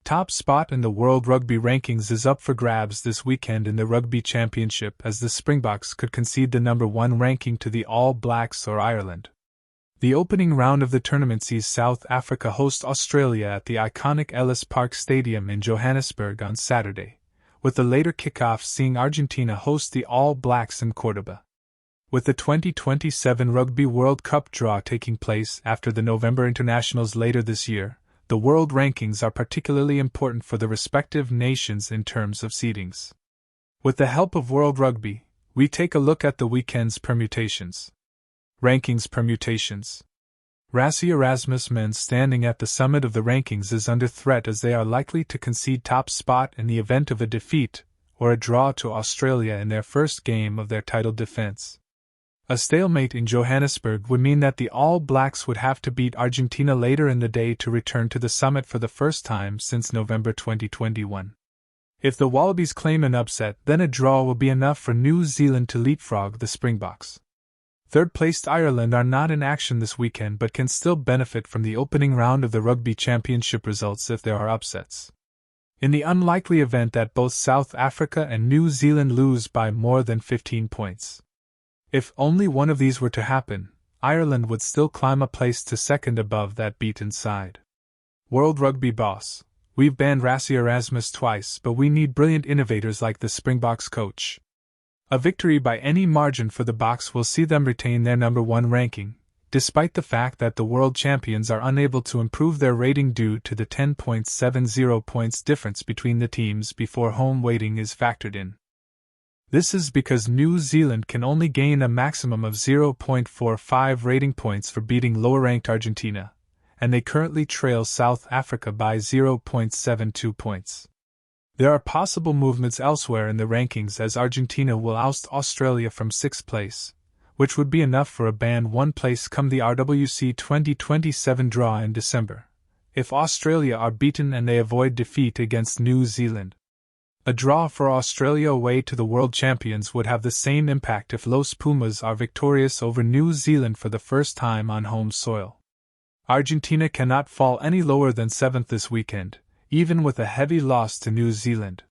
Top spot in the World Rugby rankings is up for grabs this weekend in the Rugby Championship, as the Springboks could concede the number 1 ranking to the All Blacks or Ireland. The opening round of the tournament sees South Africa host Australia at the iconic Ellis Park Stadium in Johannesburg on Saturday, with the later kickoff seeing Argentina host the All Blacks in Cordoba. With the 2027 Rugby World Cup draw taking place after the November internationals later this year, the world rankings are particularly important for the respective nations in terms of seedings. With the help of World Rugby, we take a look at the weekend's permutations. Rankings permutations. Rassie Erasmus men standing at the summit of the rankings is under threat, as they are likely to concede top spot in the event of a defeat or a draw to Australia in their first game of their title defense. A stalemate in Johannesburg would mean that the All Blacks would have to beat Argentina later in the day to return to the summit for the first time since November 2021. If the Wallabies claim an upset, then a draw will be enough for New Zealand to leapfrog the Springboks. Third-placed Ireland are not in action this weekend but can still benefit from the opening round of the Rugby Championship results if there are upsets. In the unlikely event that both South Africa and New Zealand lose by more than 15 points. If only one of these were to happen, Ireland would still climb a place to second above that beaten side. World Rugby boss, we've banned Rassie Erasmus twice, but we need brilliant innovators like the Springboks coach. A victory by any margin for the Boks will see them retain their number 1 ranking, despite the fact that the world champions are unable to improve their rating due to the 10.70 points difference between the teams before home weighting is factored in. This is because New Zealand can only gain a maximum of 0.45 rating points for beating lower-ranked Argentina, and they currently trail South Africa by 0.72 points. There are possible movements elsewhere in the rankings, as Argentina will oust Australia from 6th place, which would be enough for a band 1 place come the RWC 2027 draw in December, if Australia are beaten and they avoid defeat against New Zealand. A draw for Australia away to the world champions would have the same impact if Los Pumas are victorious over New Zealand for the first time on home soil. Argentina cannot fall any lower than 7th this weekend, even with a heavy loss to New Zealand.